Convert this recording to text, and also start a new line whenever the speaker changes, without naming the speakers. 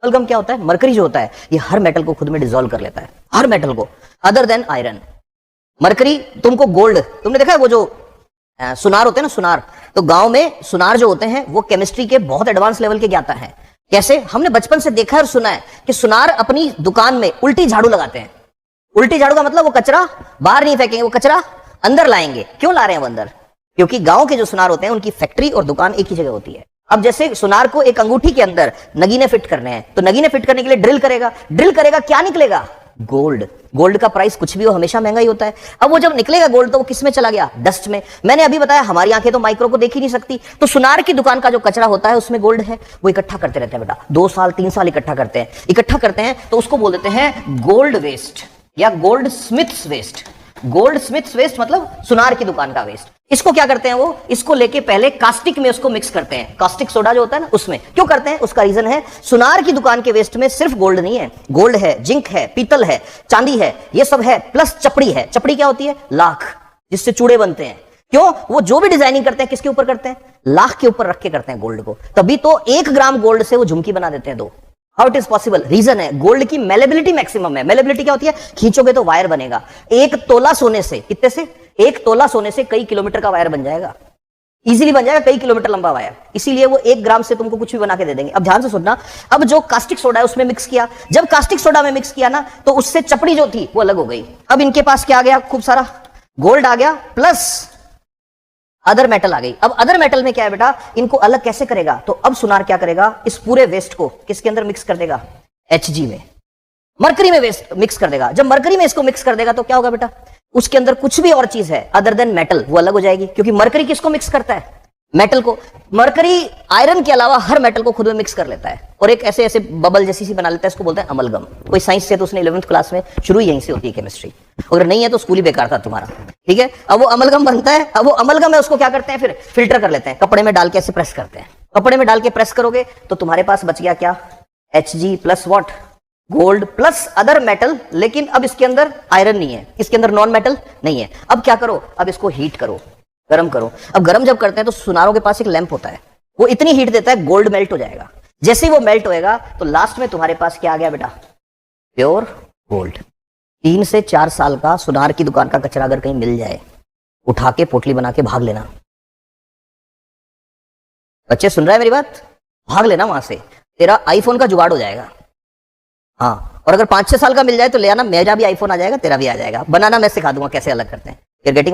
Amalgam क्या होता है? मरकरी जो होता है ये हर मेटल को खुद में डिसॉल्व कर लेता है, हर मेटल को, अदर देन आयरन। मरकरी तुमको गोल्ड, तुमने देखा है वो जो सुनार होते हैं ना, सुनार, तो गांव में सुनार जो होते हैं वो केमिस्ट्री के बहुत एडवांस लेवल के ज्ञाता हैं। कैसे? हमने बचपन से देखा और सुना है कि सुनार अपनी दुकान में उल्टी झाड़ू लगाते हैं। उल्टी झाड़ू का मतलब वो कचरा बाहर नहीं फेंकेंगे, वो कचरा अंदर लाएंगे। क्यों ला रहे हैं वो अंदर? क्योंकि गांव के जो सुनार होते हैं उनकी फैक्ट्री और दुकान एक ही जगह होती है। अब जैसे सुनार को एक अंगूठी के अंदर नगीने फिट करने हैं, तो नगीने फिट करने के लिए ड्रिल करेगा, ड्रिल करेगा, क्या निकलेगा? गोल्ड। गोल्ड का प्राइस कुछ भी हो हमेशा महंगा ही होता है। अब वो जब निकलेगा गोल्ड तो वो किस में चला गया? डस्ट में। मैंने अभी बताया हमारी आंखें तो माइक्रो को देख ही नहीं सकती, तो सुनार की दुकान का जो कचरा होता है उसमें गोल्ड है, वो इकट्ठा करते रहते हैं बेटा, 2 साल 3 साल इकट्ठा करते हैं, इकट्ठा करते हैं, तो उसको बोल देते हैं गोल्ड वेस्ट या goldsmith's waste. Goldsmith's waste मतलब सुनार की दुकान का वेस्ट। इसको क्या करते हैं वो? इसको लेके पहले कास्टिक में उसको मिक्स करते हैं, कास्टिक सोडा जो होता है ना उसमें। क्यों करते हैं? उसका रीजन है सुनार की दुकान के वेस्ट में सिर्फ गोल्ड नहीं है, गोल्ड है, जिंक है, पीतल है, चांदी है, ये सब है, प्लस चपड़ी है। चपड़ी क्या होती है? लाख, जिससे चूड़े बनते हैं। क्यों? वो जो भी डिजाइनिंग करते हैं किसके ऊपर करते हैं? लाख के ऊपर रख के करते हैं गोल्ड को। तभी तो 1 ग्राम गोल्ड से वो झुमकी बना देते हैं 2। How it is possible? Reason है गोल्ड की मेलेबिलिटी मैक्सिमम है। मेलेबिलिटी क्या होती है? खींचोगे तो वायर बनेगा। 1 तोला सोने से, कितने से? 1 तोला सोने से कई किलोमीटर का वायर बन जाएगा, इजीली बन जाएगा, कई किलोमीटर लंबा वायर। इसीलिए वो 1 ग्राम से तुमको कुछ भी बना के दे देंगे। अब ध्यान से सुनना, अब जो कास्टिक सोडा है उसमें मिक्स किया, जब कास्टिक सोडा में मिक्स किया ना तो उससे चपड़ी जो थी वो अलग हो गई। अब इनके पास क्या आ गया? खूब सारा गोल्ड आ गया, प्लस अदर मेटल आ गई। अब अदर मेटल में क्या है बेटा? इनको अलग कैसे करेगा? तो अब सुनार क्या करेगा? इस पूरे वेस्ट को किसके अंदर मिक्स कर देगा? Hg में, मरकरी में वेस्ट मिक्स कर देगा। जब मरकरी में इसको मिक्स कर देगा तो क्या होगा बेटा? उसके अंदर कुछ भी और चीज है अदर देन मेटल वो अलग हो जाएगी, क्योंकि मरकरी किसको मिक्स करता है? मेटल को। मरकरी आयरन के अलावा हर मेटल को खुद में मिक्स कर लेता है और एक ऐसे ऐसे बबल जैसी सी बना लेता है, इसको बोलते हैं अमलगम। कोई साइंस से तो उसने 11th क्लास में शुरू यहीं से होती है केमिस्ट्री, अगर नहीं है तो स्कूल ही बेकार था तुम्हारा, ठीक है। अब वो अमलगम बनता है, अब वो अमलगम है उसको क्या करते हैं? फिर फिल्टर कर लेते हैं, कपड़े में डाल के ऐसे प्रेस करते हैं। कपड़े में डाल के प्रेस करोगे तो तुम्हारे पास बच गया क्या? Hg plus what? Gold plus other metal. लेकिन अब इसके अंदर आयरन नहीं है, इसके अंदर नॉन मेटल नहीं है। अब क्या करो? अब इसको हीट करो, गर्म करो। अब गर्म जब करते हैं तो सुनारों के पास एक लैंप होता है, वो इतनी हीट देता है गोल्ड मेल्ट हो जाएगा। जैसे ही वो मेल्ट होएगा तो लास्ट में तुम्हारे पास क्या आ गया बेटा? Pure gold. 3 से 4 साल का सुनार की दुकान का कचरा अगर कहीं मिल जाए, उठा के पोटली बना के भाग लेना। बच्चे सुन रहे हैं मेरी बात? भाग लेना वहां से, तेरा आईफोन का जुगाड़ हो जाएगा। हाँ, और अगर 5-6 साल का मिल जाए तो ले आना, मेरा भी आईफोन आ जाएगा, तेरा भी आ जाएगा। बनाना मैं सिखा दूंगा कैसे अलग करते हैं।